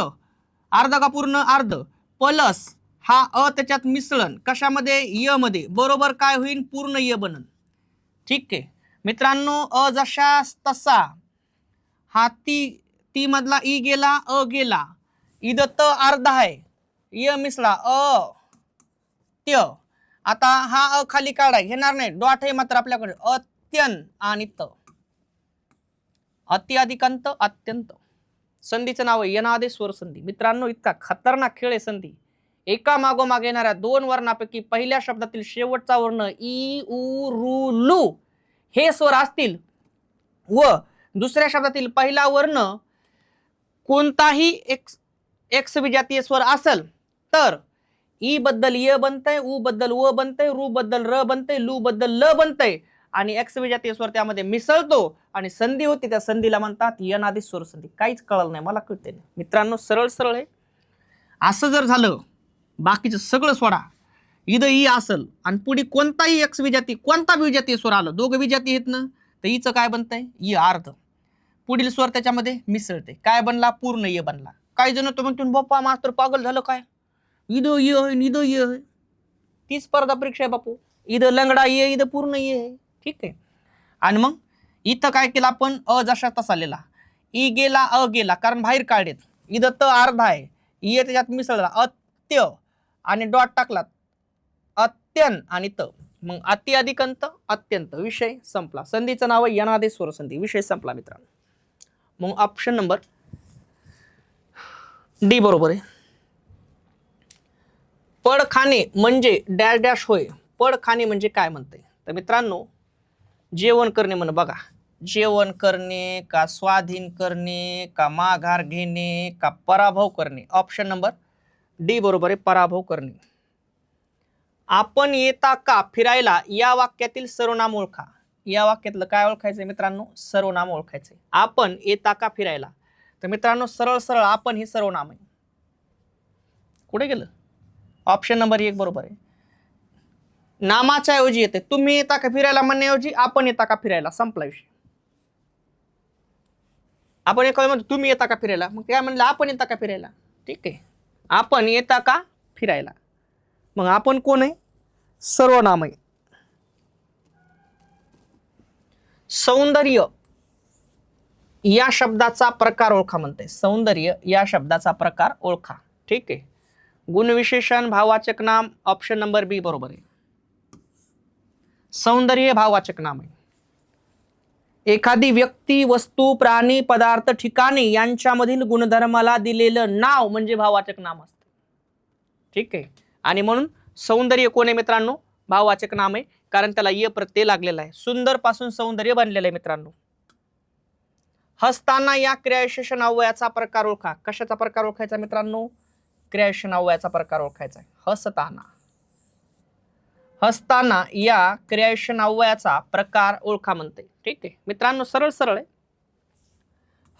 अर्ध का पूर्ण, अर्ध. प्लस हा अ त्याच्यात मिसळण कशामध्ये, य मध्ये, बरोबर काय होईल, पूर्ण य बनन. ठीक आहे मित्रांनो, अ जशास तसा हा ती मधला ई गेला, अ गेला, इथं त अर्धा आहे, य मिसळा, अ अत्य. आता हा अ खाली काढाय घेणार नाही, डॉट आहे मात्र आपल्याकडे अत्यंत आणि त. अति अधिक अंत अत्यंत. संधीचं नाव आहे यनादेश स्वर संधी. मित्रांनो इतका खतरनाक खेळ आहे संधी. एका मागोमाग येणाऱ्या दोन वर्णापैकी पहिल्या शब्दातील शेवटचा वर्ण इ उ रु लु हे स्वर असतील व दुसऱ्या शब्दातील पहिला वर्ण कोणताही एक्स विजातीय स्वर असेल तर ई बद्दल य बनतंय, उ बद्दल व बनतंय, रु बद्दल र बनतंय, लु बद्दल ल बनतंय आणि एक्स विजातीय स्वर त्यामध्ये मिसळतो आणि संधी होती, त्या संधीला म्हणतात यनादी स्वर संधी. काहीच कळलं नाही, मला कळते नाही मित्रांनो, सरळ सरळ आहे. असं जर झालं बाकीचं सगळं सोडा, इथं ई असल आणि पुढे कोणताही एक्स विजाती कोणता विजातीय स्वर आलं, दोघं विजाती आहेत ना, तर ईचं काय बनतंय इ अर्ध, पुढील स्वर त्याच्यामध्ये मिसळते, काय बनला पूर्ण य बनला. काही जण तो म्हणतो बाप्पा मास्तर पागल झालं काय, इदं य आहे निदं य आहे. ती स्पर्धा परीक्षा आहे बापू, इथं लंगडा ये इथं पूर्ण ये आहे, ठीक आहे. आणि मग इथं काय केलं आपण अ जशा तसा लिहिला, ई गेला अ गेला कारण बाहेर काढेत, इथं त अर्धा आहे, ये त्याच्यात मिसळला अत्य आणि डॉट टाकला अत्यंत आणि त, मग अति अधिक अंत अत्यंत, विषय संपला. संधीचं नाव आहे यनादेश स्वर संधी, विषय संपला मित्रांनो. मग ऑप्शन नंबर डी बरोबर आहे. पडखाणे म्हणजे डॅश डॅश होय. पडखाणे म्हणजे काय म्हणते तर मित्रांनो, जेवण करणे म्हण बघा, जेवण करणे का स्वाधीन करणे का माघार घेणे का पराभव करणे. ऑप्शन नंबर डी बरोबर आहे, पराभव करणे. आपण येता का फिरायला या वाक्यातील सर्वनाम ओळखा. या वाक्यातलं काय ओळखायचंय मित्रांनो, सर्वनाम ओळखायचंय. आपण येता का फिरायला, तर मित्रांनो सरळ सरळ आपण ही सर्वनाम आहे. कुठे गेलं, ऑप्शन नंबर 1 बरोबर आहे. नामाच्या ऐवजी येते, तुम्ही येता का फिरायला म्हणण्याऐवजी आपण येता का फिरायला, संपला विषय. आपण एक म्हणतो तुम्ही येता का फिरायला, मग काय म्हणलं आपण येता का फिरायला, ठीक आहे. आपण येता का फिरायला, मग आपण कोण आहे, सर्वनाम आहे. सौंदर्य या शब्दाचा प्रकार ओळखा म्हणते. सौंदर्य या शब्दाचा प्रकार ओळखा, ठीक आहे. गुणविशेषण भाववाचक नाम, ऑप्शन नंबर बी बरोबर आहे. सौंदर्य हे भाववाचक नाम आहे. एखादी व्यक्ती वस्तू प्राणी पदार्थ ठिकाणी यांच्यामधील गुणधर्माला दिलेलं नाव म्हणजे भाववाचक नाम असतं, ठीक आहे. आणि म्हणून सौंदर्य कोण आहे मित्रांनो, भाववाचक नाम आहे, कारण त्याला य प्रत्यय लागलेला आहे. सुंदर पासून सौंदर्य बनलेलं आहे मित्रांनो. हसताना या क्रियाविशेषण अव्ययाचा प्रकार ओळखा. कशाचा प्रकार ओळखायचा मित्रांनो, क्रियाविशेषण अव्ययाचा प्रकार ओळखायचा आहे. हसताना, हसताना या क्रियाविशेषण अव्ययाचा प्रकार ओळखा म्हणते, ठीक आहे मित्रांनो. सरळ सरळ आहे.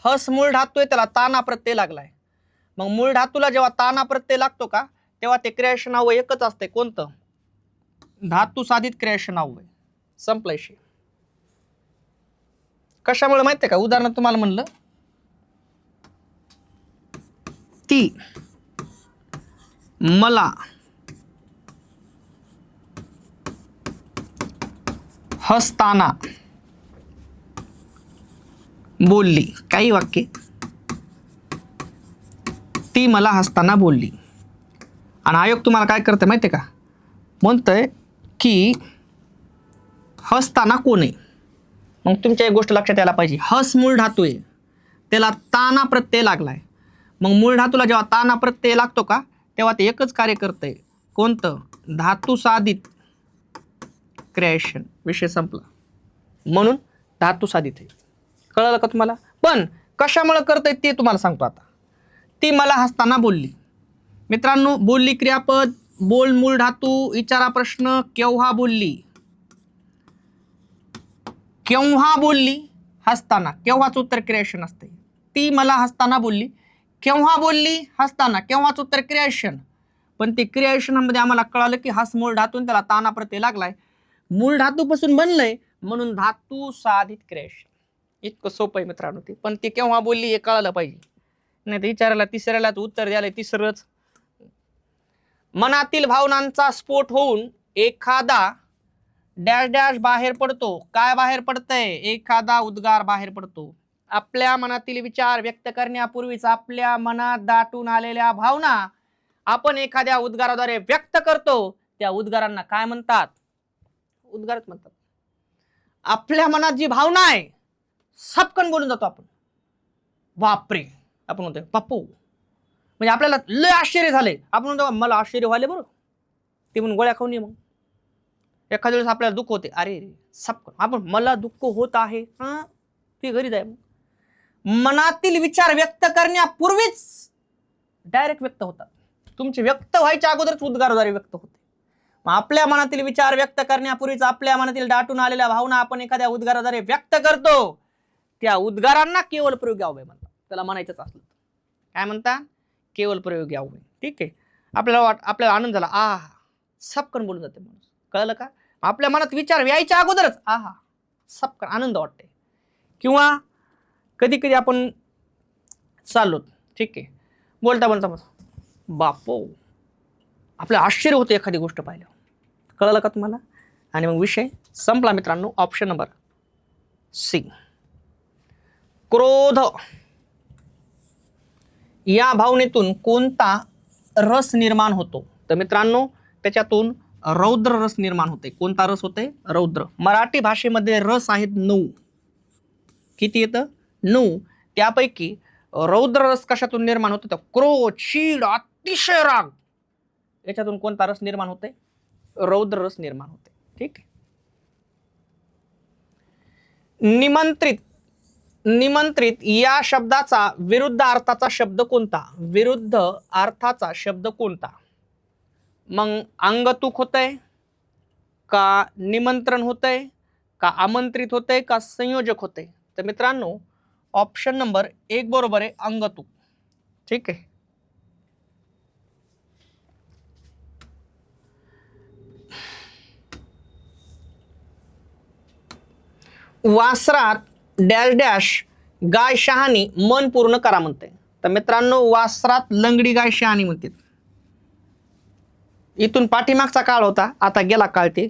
हस मूळ धातू आहे, त्याला ताना प्रत्यय लागलाय. मग मूळ धातूला जेव्हा ताना प्रत्यय लागतो का, तेव्हा ते क्रियाविशेषण अव्यय एकच असते, कोणतं, धातू साधित क्रियाविशेषण अव्यय. संपला विषय. कशामुळे माहितीये का, उदाहरण तुम्हाला म्हणलं, ती मला हसताना बोलली, काही वाक्य, ती मला हसताना बोलली. आणि आयोग तुम्हाला काय करते माहितीये का, म्हणतंय की हसताना कोण आहे. मग तुमच्या एक गोष्ट लक्षात यायला पाहिजे, हस मूळ धातू आहे, त्याला ताना प्रत्यय लागलाय. मग मूळ धातूला जेव्हा ताना प्रत्यय लागतो का, तेव्हा ते एकच कार्य करतंय, कोणतं, धातू साधित क्रियाविशेषण. विषय संपला. म्हणून धातू साधित आहे. कळलं का तुम्हाला. पण कशामुळे करतंय ते तुम्हाला सांगतो आता. ती मला हसताना बोलली. मित्रांनो बोलली क्रियापद, बोल मूळ धातू, विचारा प्रश्न, केव्हा बोलली, केव्हा बोलली, हसताना, केव्हाच उत्तर क्रियाविशेषण असते. ती मला हसताना बोलली, केव्हा बोलली, हसताना, केव्हाच उत्तर क्रियाविशेषण. पण ते क्रियाविशेषणामध्ये आम्हाला कळालं की हस मूळ धातून त्याला ताना प्रत्यय लागलाय, मूळ धातूपासून बनलंय, म्हणून धातू साधित क्रियाविशेषण. इतकं सोपं आहे मित्रांनो ते. पण ते केव्हा बोलली हे कळालं पाहिजे, नाही तर विचारायला तिसऱ्याला उत्तर द्यायला तिसरंच. मनातील भावनांचा स्फोट होऊन एखादा डॅश डॅश बाहेर पडतो. काय बाहेर पडतंय, एखादा उद्गार बाहेर पडतो. आपल्या मनातील विचार व्यक्त करण्यापूर्वीच आपल्या मनात दाटून आलेल्या भावना आपण एखाद्या उद्गाराद्वारे व्यक्त करतो, त्या उद्गारांना काय म्हणतात? उद्गारच म्हणतात. आपल्या मनात जी भावना आहे सपकन बोलून जातो आपण. बापरे आपण म्हणतो बापू, म्हणजे आपल्याला लय आश्चर्य झाले, आपण म्हणतो मला आश्चर्य व्हायले बरं, ते म्हणून गोळ्या खाऊन ये. मग एखाद्या वेळेस आपल्याला दुःख होते, अरे सपकन आपण मला दुःख होत आहे, हा ते घरी जाय. मनातील विचार व्यक्त करण्यापूर्वीच डायरेक्ट व्यक्त होतात. तुमचे व्यक्त व्हायच्या अगोदरच उद्गारद्वारे व्यक्त होते. मग आपल्या मनातील विचार व्यक्त करण्यापूर्वीच आपल्या मनातील दाटून आलेल्या भावना आपण एखाद्या उद्गाराद्वारे व्यक्त करतो. त्या उद्गारांना केवळ प्रयोगी अव्यय म्हणतात. त्याला म्हणायचंच असलं काय म्हणतात? केवळ प्रयोगी अव्यय. ठीक आहे. आपल्याला आनंद झाला, आहा सपकन बोलून जाते माणूस. कळलं का? आपल्या मनात विचार यायच्या अगोदरच आहा सपकन आनंद वाटते. किंवा कधी कधी आपण चाललो, ठीक आहे, बोलता बोलता बापो, आपलं आश्चर्य होतं एखादी गोष्ट पाहिल्यावर. कळलं का तुम्हाला? आणि मग विषय संपला मित्रांनो. ऑप्शन नंबर सी, क्रोध. या भावनेतून कोणता रस निर्माण होतो? तर मित्रांनो त्याच्यातून रौद्र रस निर्माण होते. कोणता रस होते? रौद्र. मराठी भाषेमध्ये रस आहेत 9. किती येतं? 9. त्यापैकी रौद्र रस कशातून निर्माण होतो? तर क्रोध, चीड, अतिशय राग, याच्यातून कोणता रस निर्माण होते? रौद्र रस निर्माण होते. ठीक आहे. निमंत्रित. निमंत्रित या शब्दाचा विरुद्ध अर्थाचा शब्द कोणता? विरुद्ध अर्थाचा शब्द कोणता? मग अंगतुक होतंय का निमंत्रण होतंय का आमंत्रित होतंय का संयोजक होतंय? तर मित्रांनो ऑप्शन नंबर 1 बरोबर आहे, अंगतुक. ठीक आहे. वासरात डॅश डॅश गाय शहाणी मन पूर्ण करा म्हणते. तर मित्रांनो वासरात लंगडी गाय शहाणी म्हणते. इथून पाठीमागचा काळ होता, आता गेला काळ. ते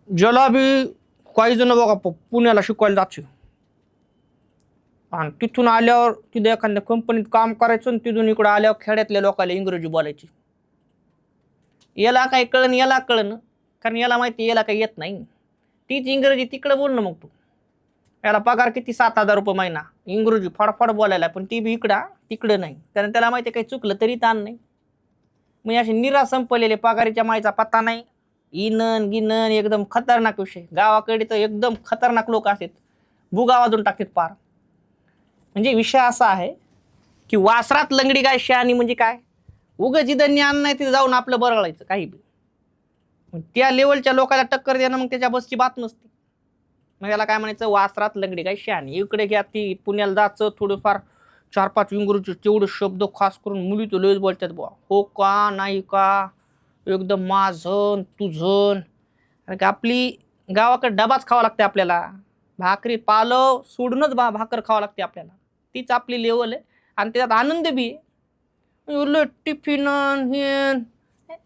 ज्याला बी काही जण बघा पुण्याला शिकवायला जायचे आणि तिथून आल्यावर तिथे एखाद्या कंपनीत काम करायचं आणि तिथून इकडे आल्यावर खेड्यातल्या लोकांना इंग्रजी बोलायची. याला काही कळण, याला कळण, कारण याला माहिती याला काही येत नाही. तीच इंग्रजी तिकडे बोल ना. मग तू याला पगार किती? 7,000 रुपये महिना. इंग्रजी फडफड बोलायला, पण ती बी तिकडं नाही, कारण त्याला माहिती काही चुकलं तरी ताण नाही. मग असे निरा संपलेले पगारीच्या मायचा पत्ता नाही. इनन गिनन एकदम खतरनाक विषय. गावाकडे तर एकदम खतरनाक लोक असतात, बुगा वाजून टाकतात पार. म्हणजे विषय असा आहे की वासरात लंगडी गाय शहाणी म्हणजे काय? उग जिथं ज्ञान नाही तिथे जाऊन आपलं बरळायचं काही बी. त्या लेवलच्या लोकांना टक्कर देणं मग त्याच्या बसची बात नसते. मग याला काय म्हणायचं? वासरात लंगडी गाय शहाणी. इकडे घ्या ती पुण्याला जायचं, थोडंफार 4-5 इंग्रजी तेवढे शब्द खास करून मुली तो लयच बोलतात बुवा. हो का, नाही का, एकदम माझं तुझं. आपली गावाकडे डबाच खावा लागते आपल्याला. भाकरी पालव सोडूनच भाकर खावा लागते आपल्याला. तीच आपली लेवल आहे आणि त्याच्यात आनंद बी आहे. टिफिन हे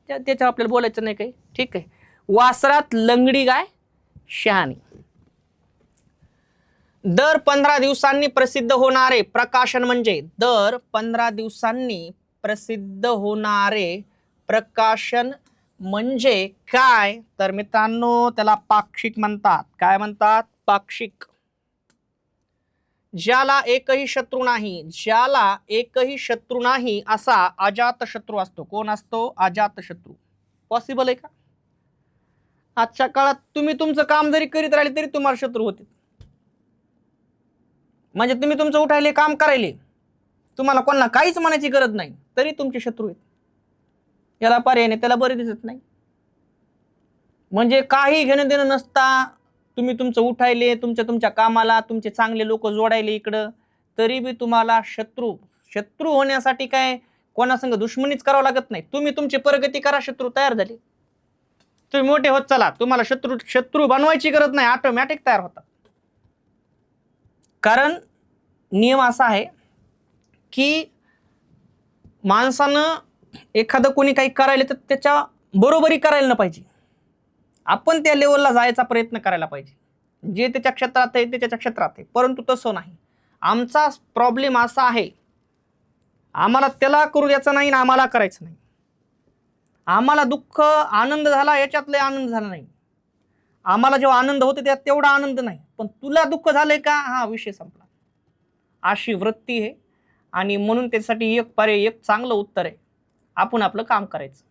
त्याच्या आपल्याला बोलायचं नाही काही. ठीक आहे. वासरात लंगडी गाय शहाणी. दर 15 दिवसांनी प्रसिद्ध होणारे प्रकाशन म्हणजे? दर 15 दिवसांनी प्रसिद्ध होणारे प्रकाशन म्हणजे काय? तर मित्रांनो त्याला पाक्षिक म्हणतात. काय म्हणतात? पाक्षिक. ज्याला एकही शत्रू नाही, ज्याला एकही शत्रू नाही असा अजात शत्रू असतो. कोण असतो? अजात शत्रू. पॉसिबल आहे का? आजच्या काळात तुम्ही तुमचं काम जरी करीत राहिले तरी तुम्हाला शत्रू होते. म्हणजे तुम्ही तुमचं उठायले काम करायले, तुम्हाला कोणाला काहीच म्हणायची गरज नाही, तरी तुमचे शत्रू आहेत. याला पर्याय नाही, त्याला बरे दिसत नाही. म्हणजे काही घेणं देणं नसता तुम्ही तुमचं उठायले, तुमच्या कामाला तुमचे चांगले लोक जोडायले इकडं, तरी बी तुम्हाला शत्रू होण्यासाठी काय कोणासंग दुश्मनीच करावं लागत नाही. तुम्ही तुमची प्रगती करा, शत्रू तयार झाले. तुम्ही मोठे होत चला, तुम्हाला शत्रू बनवायची गरज नाही, ऑटोमॅटिक तयार होतात. कारण नियम असा आहे की माणसानं एखादं कोणी काही करायला तर त्याच्या बरोबरी करायला न पाहिजे. आपण त्या लेवलला जायचा प्रयत्न करायला पाहिजे. जे त्याच्या क्षेत्रात आहे ते त्याच्या क्षेत्रात आहे, परंतु तसं नाही. आमचा प्रॉब्लेम असा आहे, आम्हाला त्याला करू द्यायचं नाही ना आम्हाला करायचं नाही. आम्हाला दुःख आनंद झाला याच्यात लय आनंद झाला नाही, आम्हाला जेव्हा आनंद होतो त्यात तेवढा आनंद नाही, पण तुला दुःख झालंय का, हा विषय संपला. अशी वृत्ती आहे. आणि म्हणून त्यासाठी एक पर्याय, एक चांगलं उत्तर आहे, आपण आपलं काम करायचं.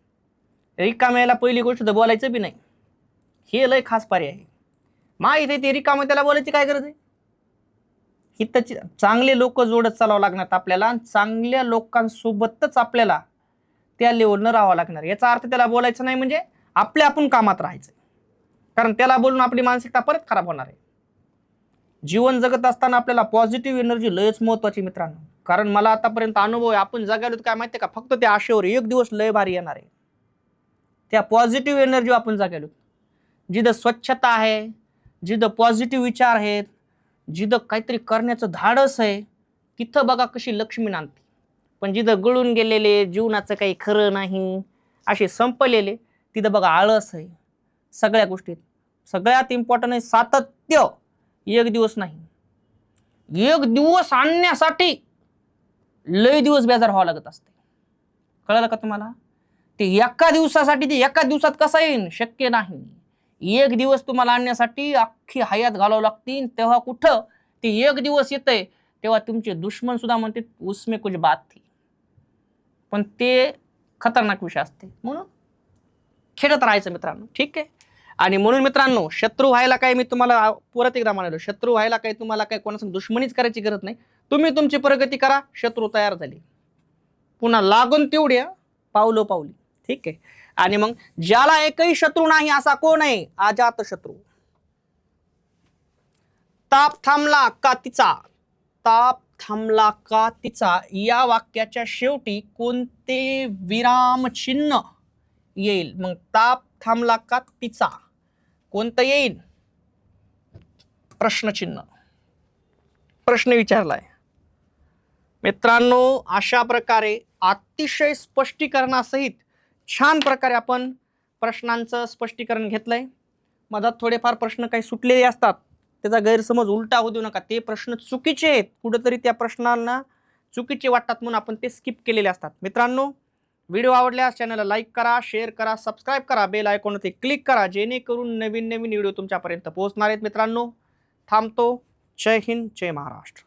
रिकाम्याला पहिली गोष्ट तर बोलायचं बी नाही, हे लय खास पर्याय आहे. माहिती आहे ते रिकाम त्याला बोलायची काय गरज आहे. ही चांगले लोक जोडत चालावं लागणार आपल्याला, आणि चांगल्या लोकांसोबतच आपल्याला त्या लेवलनं राहावं लागणार. याचा अर्थ त्याला बोलायचं नाही म्हणजे आपण कामात राहायचं, कारण त्याला बोलून आपली मानसिकता परत खराब होणार आहे. जीवन जगत असताना आपल्याला पॉझिटिव्ह एनर्जी लयच महत्वाची मित्रांनो. कारण मला आतापर्यंत अनुभव आहे, आपण जगायलो काय माहितीये का, फक्त त्या आशेवर एक दिवस लय भारी येणार आहे. त्या पॉझिटिव्ह एनर्जी आपण जगायलो, जिथं स्वच्छता आहे, जिथं पॉझिटिव्ह विचार आहेत, जिथं काहीतरी करण्याचं धाडस आहे, तिथं बघा कशी लक्ष्मी नांदते. पण जिथं गळून गेलेले, जीवनाचं काही खरं नाही, असे संपलेले, तिथं बघा आळस आहे. सगळ्या गोष्टीत सगळ्यात इम्पॉर्टंट आहे सातत्य. एक दिवस नाही, एक दिवस आणण्यासाठी लय दिवस बेजार व्हावं लागत असते. कळलं का तुम्हाला. ते एका दिवसासाठी ते एका दिवसात कसं येईन, शक्य नाही. एक दिवस तुम्हाला आणण्यासाठी अख्खी हयात घालावं लागतील. तेव्हा कुठं ते एक दिवस येतंय तेव्हा तुमचे दुश्मन सुद्धा म्हणते उसमें कुछ बात थी. पण ते खतरनाक विषय असते, म्हणून खेळत राहायचं मित्रांनो. ठीक आहे. आणि म्हणून मित्रांनो, शत्रू व्हायला काय, मी तुम्हाला परत एकदा म्हणालो, शत्रू व्हायला काय तुम्हाला काय कोणासंग दुश्मनीच करायची गरज नाही. तुम्ही तुमची प्रगती करा, शत्रू तयार झाली, पुन्हा लागून तेवढ्या पावलो पावली. ठीक आहे. आणि मग ज्याला एकही शत्रू नाही असा कोण आहे, अजात शत्रू. ताप थांबला का तिचा, ताप थांबला का तिचा, या वाक्याच्या शेवटी कोणते विराम चिन्ह येईल. मग ताप थांबला का तिचा कोणतं येईल, प्रश्नचिन्ह, प्रश्न विचारलाय मित्रांनो. अशा प्रकारे अतिशय स्पष्टीकरणासहित छान प्रकारे आपण प्रश्नांचं स्पष्टीकरण घेतलंय. मधात थोडेफार प्रश्न काही सुटलेले असतात, त्याचा गैरसमज उलटा होऊ देऊ नका. ते प्रश्न चुकीचे आहेत, कुठेतरी त्या प्रश्नांना चुकीचे वाटतात म्हणून आपण ते स्किप केलेले असतात. मित्रांनो, व्हिडिओ आवडल्यास चॅनलला लाईक करा, शेअर करा, सबस्क्राईब करा, बेल आयकॉनवरती क्लिक करा, जेणेकरून नवीन नवीन व्हिडिओ तुमच्यापर्यंत पोहोचणार आहेत. मित्रांनो, थांबतो. जय हिंद, जय महाराष्ट्र.